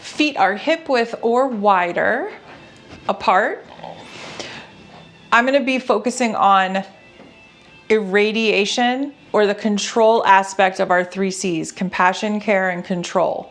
Feet are hip width or wider apart. I'm going to be focusing on irradiation, or the control aspect of our 3 C's: compassion, care, and control.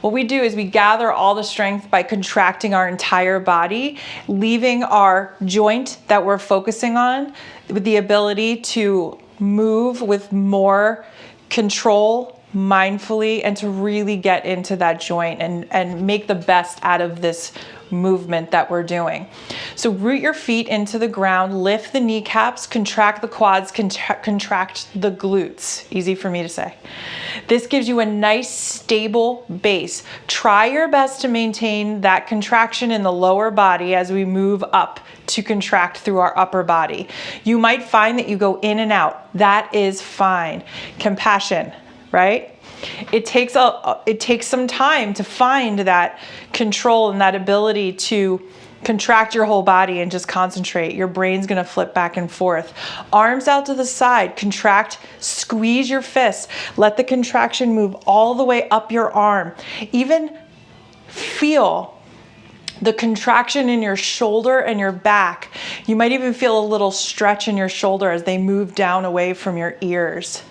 What we do is we gather all the strength by contracting our entire body, leaving our joint that we're focusing on with the ability to move with more control, mindfully, and to really get into that joint and make the best out of this movement that we're doing. So root your feet into the ground, lift the kneecaps, contract the quads, contract the glutes. Easy for me to say. This gives you a nice stable base. Try your best to maintain that contraction in the lower body as we move up to contract through our upper body. You might find that you go in and out. That is fine. Compassion, right? It takes some time to find that control and that ability to contract your whole body and just concentrate. Your brain's gonna flip back and forth. Arms out to the side, contract, squeeze your fists. Let the contraction move all the way up your arm. Even feel the contraction in your shoulder and your back. You might even feel a little stretch in your shoulder as they move down away from your ears.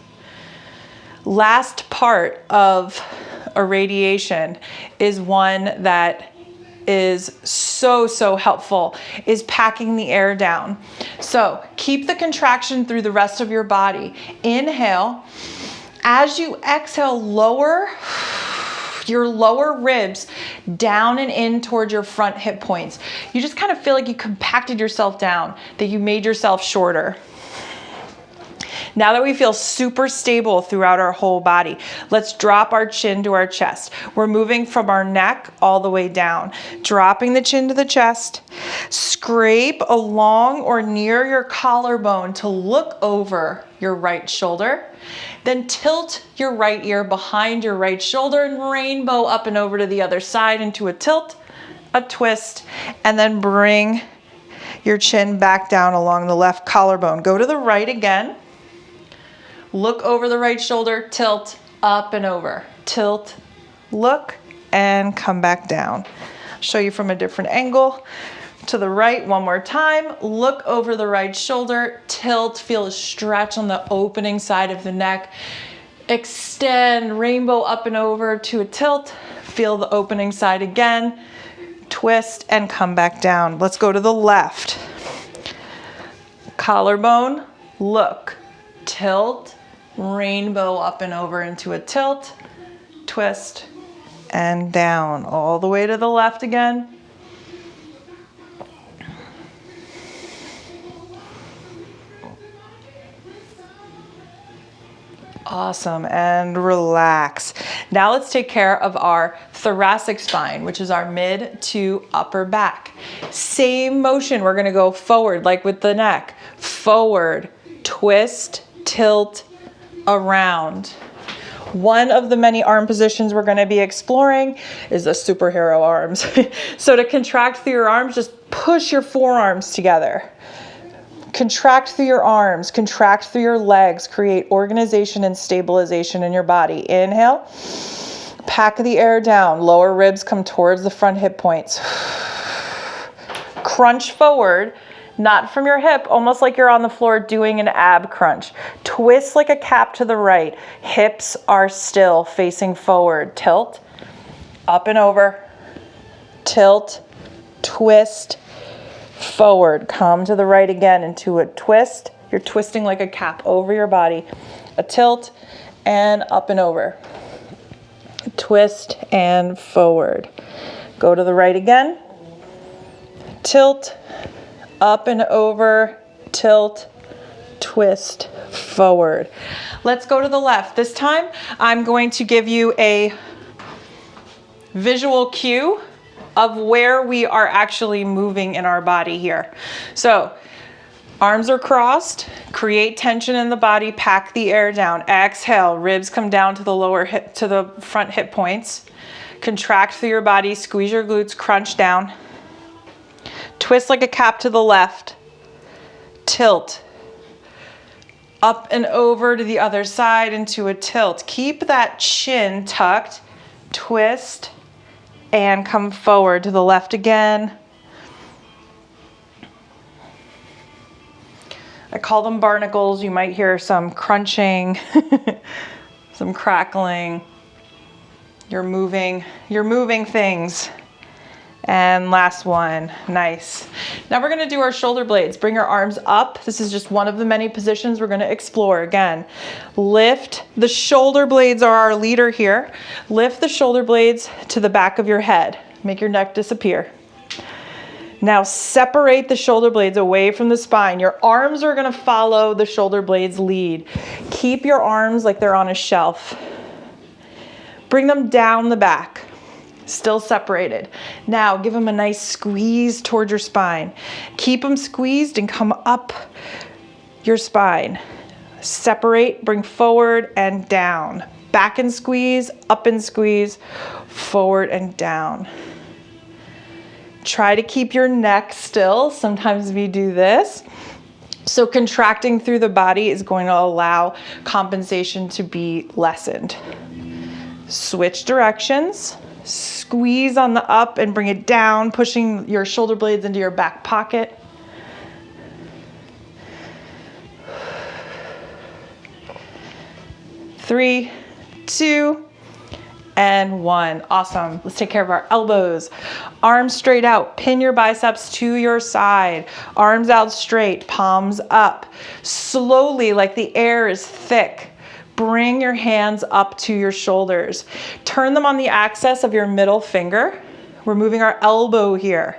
Last part of irradiation is one that is so helpful, is packing the air down. So keep the contraction through the rest of your body. Inhale. As you exhale, lower your lower ribs down and in towards your front hip points. You just kind of feel like you compacted yourself down, that you made yourself shorter. Now that we feel super stable throughout our whole body, let's drop our chin to our chest. We're moving from our neck all the way down, dropping the chin to the chest. Scrape along or near your collarbone to look over your right shoulder. Then tilt your right ear behind your right shoulder and rainbow up and over to the other side into a tilt, a twist, and then bring your chin back down along the left collarbone. Go to the right again. Look over the right shoulder, tilt, up and over. Tilt, look, and come back down. Show you from a different angle. To the right one more time. Look over the right shoulder, tilt, feel a stretch on the opening side of the neck. Extend, rainbow up and over to a tilt. Feel the opening side again. Twist and come back down. Let's go to the left. Collarbone, look, tilt, rainbow up and over into a tilt, twist, and down. All the way to the left again. Awesome, and relax. Now let's take care of our thoracic spine, which is our mid to upper back. Same motion, we're gonna go forward like with the neck. Forward, twist, tilt, around. One of the many arm positions we're going to be exploring is the superhero arms. So to contract through your arms, just push your forearms together. Contract through your arms, contract through your legs, create organization and stabilization in your body. Inhale, pack the air down, lower ribs come towards the front hip points. Crunch forward. Not from your hip, almost like you're on the floor doing an ab crunch. Twist like a cap to the right. Hips are still facing forward. Tilt, up and over. Tilt, twist, forward. Come to the right again into a twist. You're twisting like a cap over your body. A tilt and up and over. Twist and forward. Go to the right again. Tilt, up and over, tilt, twist, forward. Let's go to the left. This time, I'm going to give you a visual cue of where we are actually moving in our body here. So, arms are crossed, create tension in the body, pack the air down. Exhale, ribs come down to the lower hip, to the front hip points. Contract through your body, squeeze your glutes, crunch down. Twist like a cap to the left, tilt, up and over to the other side into a tilt. Keep that chin tucked, twist, and come forward. To the left again. I call them barnacles. You might hear some crunching, some crackling. You're moving things. And last one, nice. Now we're gonna do our shoulder blades. Bring your arms up. This is just one of the many positions we're gonna explore. Again, lift. The shoulder blades are our leader here. Lift the shoulder blades to the back of your head. Make your neck disappear. Now separate the shoulder blades away from the spine. Your arms are gonna follow the shoulder blades lead. Keep your arms like they're on a shelf. Bring them down the back. Still separated. Now give them a nice squeeze towards your spine. Keep them squeezed and come up your spine. Separate, bring forward and down. Back and squeeze, up and squeeze, forward and down. Try to keep your neck still. Sometimes we do this. So contracting through the body is going to allow compensation to be lessened. Switch directions. Squeeze on the up and bring it down, pushing your shoulder blades into your back pocket. Three, two, and one. Awesome. Let's take care of our elbows. Arms straight out. Pin your biceps to your side. Arms out straight, palms up. Slowly, like the air is thick. Bring your hands up to your shoulders. Turn them on the axis of your middle finger. We're moving our elbow here.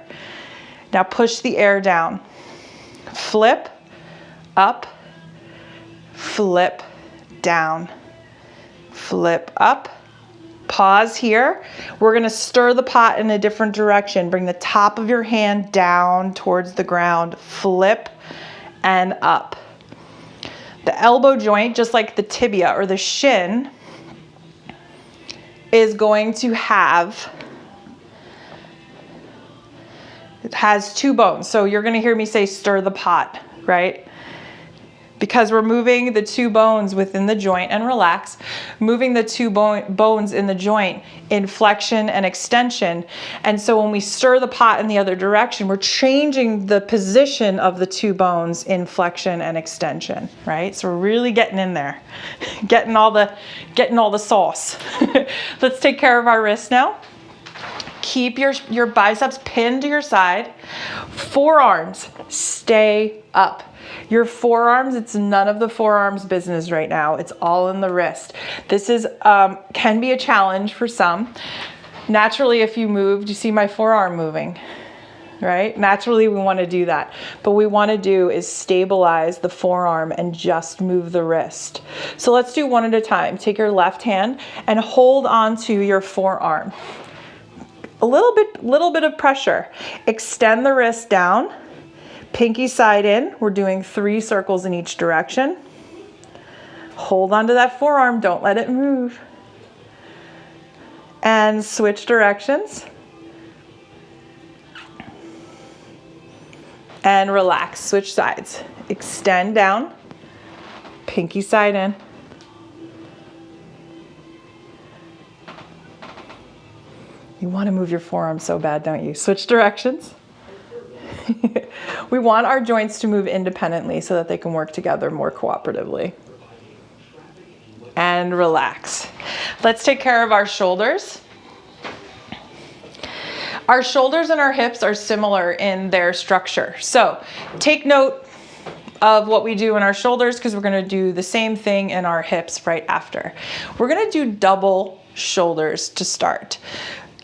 Now push the air down. Flip, up, flip, down, flip, up. Pause here. We're gonna stir the pot in a different direction. Bring the top of your hand down towards the ground. Flip and up. The elbow joint, just like the tibia or the shin, is going to have, it has two bones. So you're gonna hear me say stir the pot, right? Because we're moving the two bones within the joint, and relax, moving the two bones in the joint in flexion and extension. And so when we stir the pot in the other direction, we're changing the position of the two bones in flexion and extension, right? So we're really getting in there, getting all the sauce. Let's take care of our wrists now. Keep your biceps pinned to your side. Forearms stay up. Your forearms, it's none of the forearms business right now. It's all in the wrist. This is can be a challenge for some. Naturally, if you moved, you see my forearm moving, right? Naturally, we want to do that. But what we want to do is stabilize the forearm and just move the wrist. So let's do one at a time. Take your left hand and hold on to your forearm. A little bit of pressure. Extend the wrist down. Pinky side in. We're doing 3 circles in each direction. Hold onto that forearm. Don't let it move. And switch directions. And relax. Switch sides. Extend down. Pinky side in. You want to move your forearm so bad, don't you? Switch directions. We want our joints to move independently so that they can work together more cooperatively. And relax. Let's take care of our shoulders. Our shoulders and our hips are similar in their structure. So take note of what we do in our shoulders, because we're going to do the same thing in our hips right after. We're going to do double shoulders to start.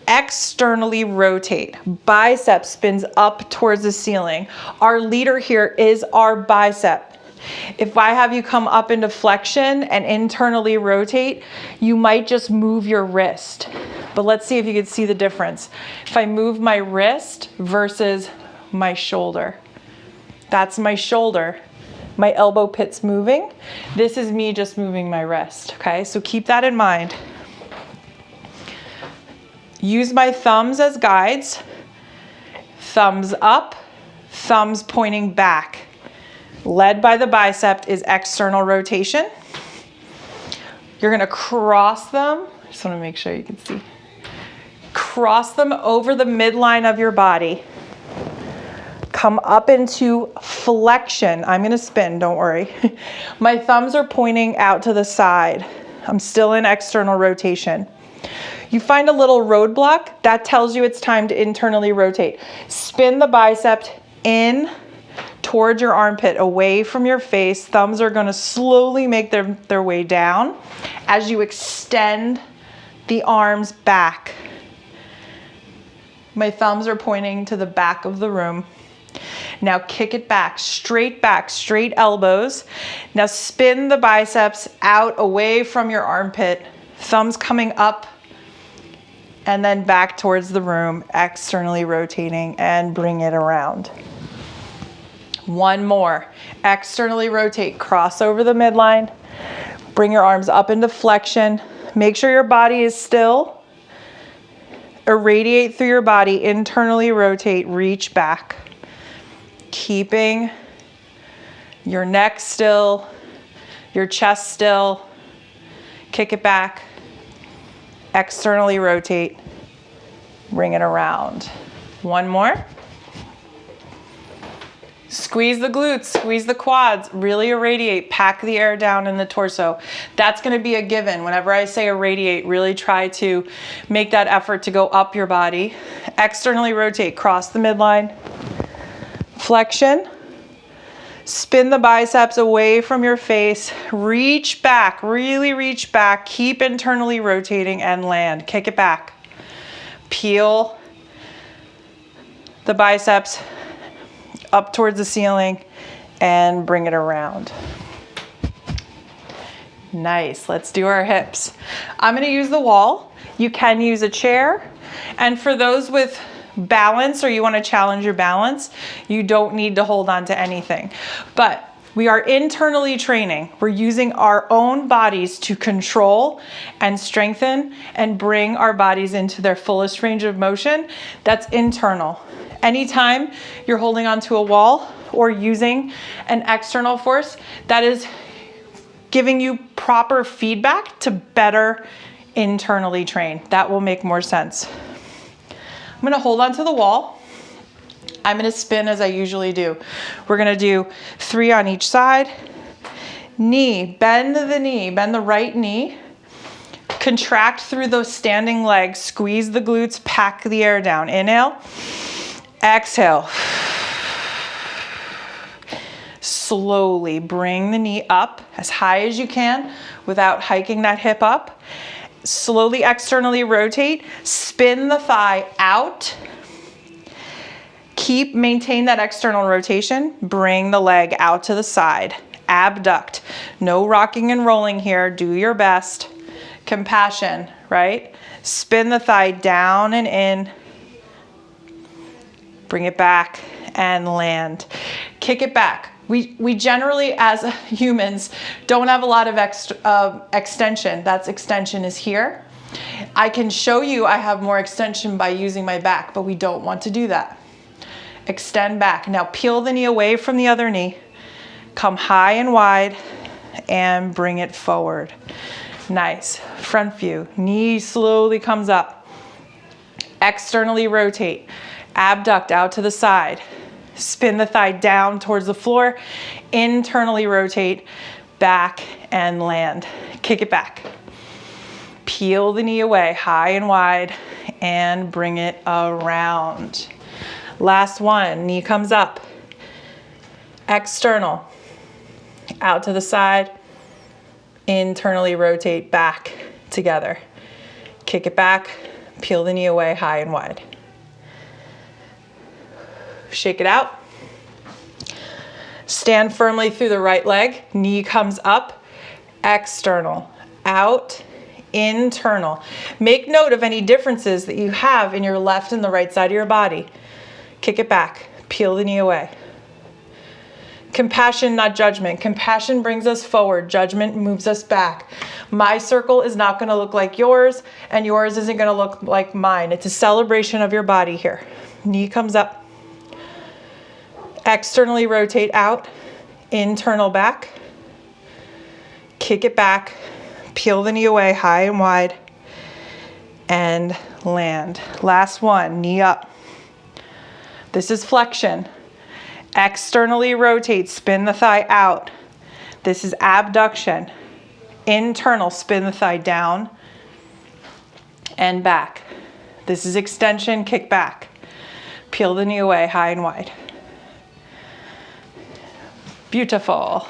Externally rotate. Bicep spins up towards the ceiling. Our leader here is our bicep. If I have you come up into flexion and internally rotate, you might just move your wrist. But let's see if you can see the difference. If I move my wrist versus my shoulder, that's my shoulder. My elbow pit's moving. This is me just moving my wrist, okay? So keep that in mind. Use my thumbs as guides. Thumbs up, thumbs pointing back. Led by the bicep is external rotation. You're gonna cross them. I just wanna make sure you can see. cross them over the midline of your body. Come up into flexion. I'm gonna spin, don't worry. My thumbs are pointing out to the side. I'm still in external rotation. You find a little roadblock, that tells you it's time to internally rotate. Spin the bicep in towards your armpit, away from your face. Thumbs are gonna slowly make their way down as you extend the arms back. My thumbs are pointing to the back of the room. Now kick it back, straight elbows. Now spin the biceps out away from your armpit, thumbs coming up and then back towards the room, externally rotating, and bring it around. One more, externally rotate, cross over the midline, bring your arms up into flexion, make sure your body is still, irradiate through your body, internally rotate, reach back. Keeping your neck still, your chest still, kick it back, externally rotate, bring it around. One more. Squeeze the glutes, squeeze the quads, really irradiate, pack the air down in the torso. That's gonna be a given. Whenever I say irradiate, really try to make that effort to go up your body. Externally rotate, cross the midline, flexion, spin the biceps away from your face, reach back, really reach back, keep internally rotating and land. Kick it back. Peel the biceps up towards the ceiling and bring it around. Nice, let's do our hips. I'm gonna use the wall. You can use a chair. And for those with balance or you want to challenge your balance, you don't need to hold on to anything. But we are internally training. We're using our own bodies to control and strengthen and bring our bodies into their fullest range of motion. That's internal. Anytime you're holding onto a wall or using an external force, that is giving you proper feedback to better internally train. That will make more sense. I'm gonna hold onto the wall. I'm gonna spin as I usually do. We're gonna do 3 on each side. Knee, bend the right knee. Contract through those standing legs, squeeze the glutes, pack the air down. Inhale, exhale. Slowly bring the knee up as high as you can without hiking that hip up. Slowly externally rotate, spin the thigh out. Maintain that external rotation. Bring the leg out to the side. Abduct. No rocking and rolling here. Do your best. Compassion, right? Spin the thigh down and in. Bring it back and land. Kick it back. We generally, as humans, don't have a lot of extension. That's extension is here. I can show you I have more extension by using my back, but we don't want to do that. Extend back. Now peel the knee away from the other knee. Come high and wide and bring it forward. Nice. Front view. Knee slowly comes up. Externally rotate. Abduct out to the side. Spin the thigh down towards the floor. Internally rotate. Back and land. Kick it back. Peel the knee away, high and wide, and bring it around. Last one, knee comes up. External, out to the side, internally rotate back together. Kick it back, peel the knee away, high and wide. Shake it out. Stand firmly through the right leg, knee comes up, external, out, internal. Make note of any differences that you have in your left and the right side of your body. Kick it back, peel the knee away. Compassion, not judgment. Compassion brings us forward. Judgment moves us back. My circle is not going to look like yours, and yours isn't going to look like mine. It's a celebration of your body here. Knee comes up. Externally rotate out. Internal back. Kick it back. Peel the knee away, high and wide. and land. Last one, knee up. This is flexion. Externally rotate, spin the thigh out. This is abduction. Internal, spin the thigh down and back. This is extension, kick back. Peel the knee away, high and wide. Beautiful.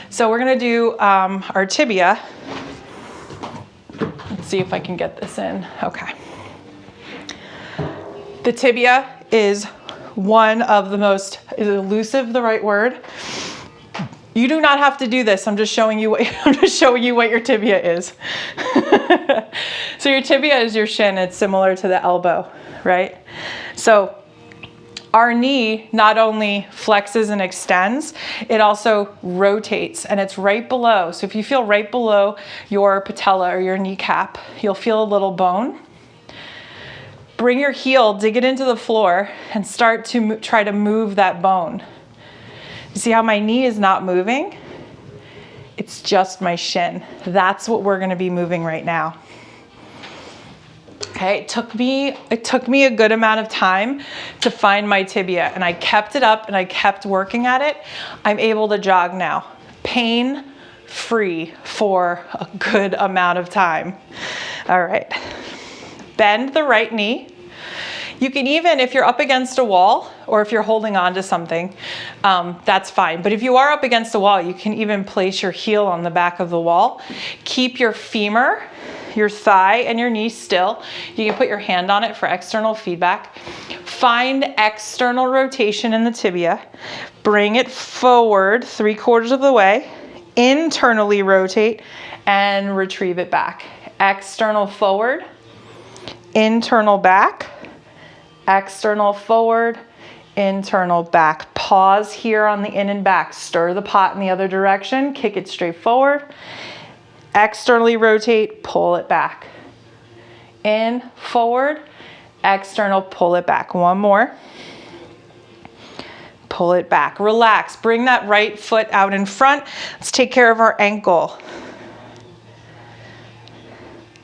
So we're gonna do our tibia. Let's see if I can get this in. Okay. The tibia is one of the most, is elusive the right word? You do not have to do this. I'm just showing you what your tibia is. So your tibia is your shin. It's similar to the elbow, right? So our knee not only flexes and extends, it also rotates, and it's right below. So if you feel right below your patella or your kneecap, you'll feel a little bone. Bring your heel, dig it into the floor, and start to try to move that bone. You see how my knee is not moving? It's just my shin. That's what we're gonna be moving right now. Okay, it took me a good amount of time to find my tibia, and I kept it up and I kept working at it. I'm able to jog now, pain-free for a good amount of time. All right, bend the right knee. You can even, if you're up against a wall or if you're holding on to something, that's fine. But if you are up against a wall, you can even place your heel on the back of the wall. Keep your femur, your thigh, and your knee still. You can put your hand on it for external feedback. Find external rotation in the tibia. Bring it forward 3/4 of the way. Internally rotate and retrieve it back. External forward, internal back. External forward, internal back. Pause here on the in and back. Stir the pot in the other direction. Kick it straight forward. Externally rotate, pull it back. In, forward, external, pull it back. One more. Pull it back. Relax. Bring that right foot out in front. Let's take care of our ankle.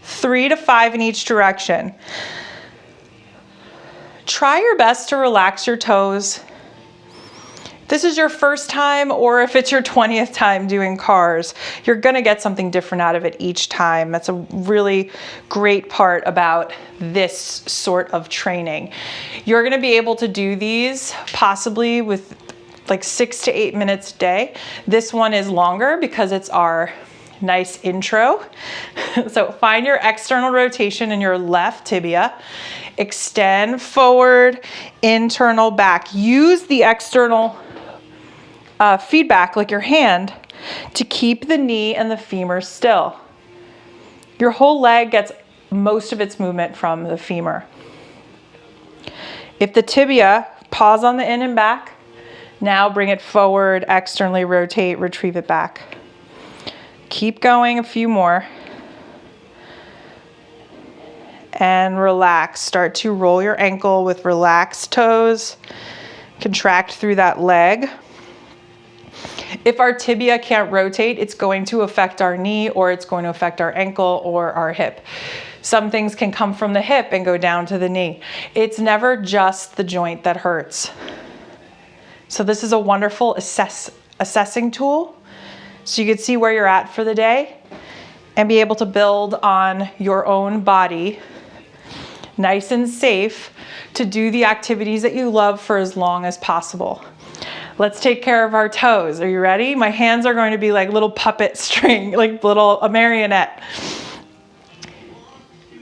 3 to 5 in each direction. Try your best to relax your toes. If this is your first time, or if it's your 20th time doing cars, you're gonna get something different out of it each time. That's a really great part about this sort of training. You're gonna be able to do these possibly with like 6 to 8 minutes a day. This one is longer because it's our nice intro. So find your external rotation in your left tibia. Extend forward, internal back. Use the external feedback, like your hand, to keep the knee and the femur still. Your whole leg gets most of its movement from the femur. If the tibia, pause on the in and back. Now bring it forward, externally rotate, retrieve it back. Keep going, a few more. And relax. Start to roll your ankle with relaxed toes. Contract through that leg. If our tibia can't rotate, it's going to affect our knee, or it's going to affect our ankle or our hip. Some things can come from the hip and go down to the knee. It's never just the joint that hurts. So this is a wonderful assessing tool, so you can see where you're at for the day and be able to build on your own body, nice and safe, to do the activities that you love for as long as possible. Let's take care of our toes. Are you ready? My hands are going to be like little puppet string, like a marionette.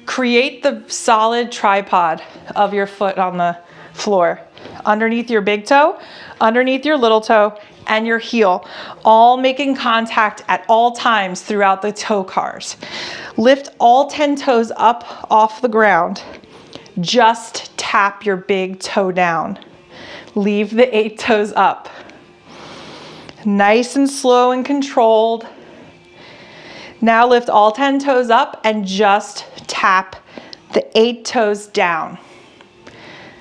Create the solid tripod of your foot on the floor. Underneath your big toe, underneath your little toe, and your heel, all making contact at all times throughout the toe cars. Lift all 10 toes up off the ground. Just tap your big toe down. Leave the 8 toes up. Nice and slow and controlled. Now lift all 10 toes up and just tap the 8 toes down.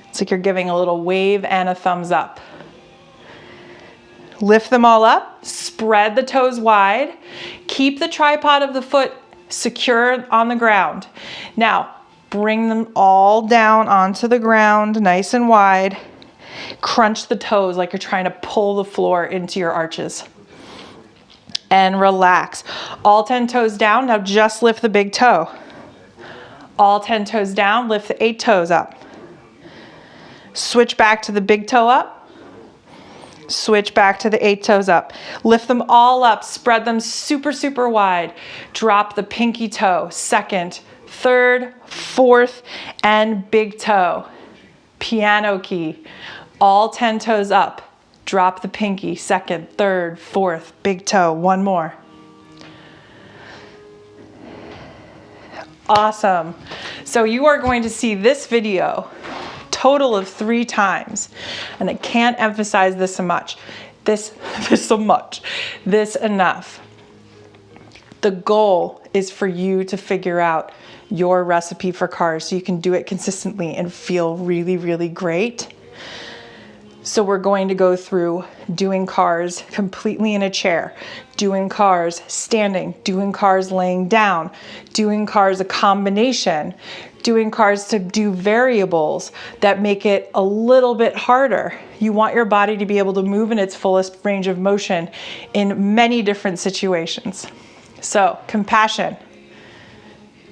It's like you're giving a little wave and a thumbs up. Lift them all up, spread the toes wide, keep the tripod of the foot secure on the ground. Now, Bring them all down onto the ground, nice and wide. Crunch the toes like you're trying to pull the floor into your arches. And relax. All 10 toes down, now just lift the big toe. All 10 toes down, lift the 8 toes up. Switch back to the big toe up. Switch back to the 8 toes up. Lift them all up, spread them super, super wide. Drop the pinky toe, second, third, fourth, and big toe. Piano key. All 10 toes up. Drop the pinky, second, third, fourth, big toe. One more. Awesome. So you are going to see this video total of 3 times. And I can't emphasize this enough. This enough. The goal is for you to figure out your recipe for cars so you can do it consistently and feel really, really great. So we're going to go through doing cars completely in a chair, doing cars standing, doing cars laying down, doing cars a combination, doing cars to do variables that make it a little bit harder. You want your body to be able to move in its fullest range of motion in many different situations. So compassion,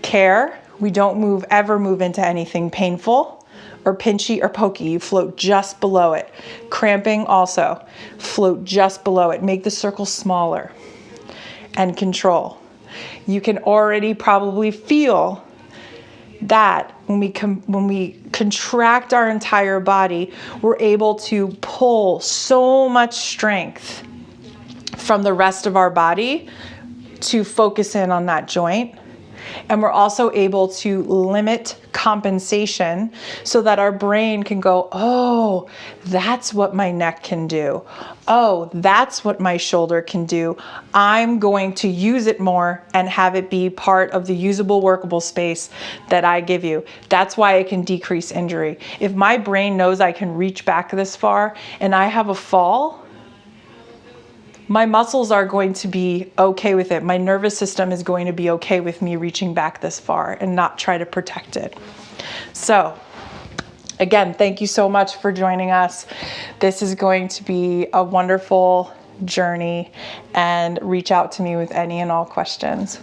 care, we don't ever move into anything painful or pinchy or pokey. You float just below it. Cramping also, float just below it. Make the circle smaller. And control. You can already probably feel that when we contract our entire body, we're able to pull so much strength from the rest of our body to focus in on that joint. And we're also able to limit compensation so that our brain can go, oh, that's what my neck can do. Oh, that's what my shoulder can do. I'm going to use it more and have it be part of the usable, workable space that I give you. That's why it can decrease injury. If my brain knows I can reach back this far and I have a fall, my muscles are going to be okay with it. My nervous system is going to be okay with me reaching back this far and not try to protect it. So again, thank you so much for joining us. This is going to be a wonderful journey, and reach out to me with any and all questions.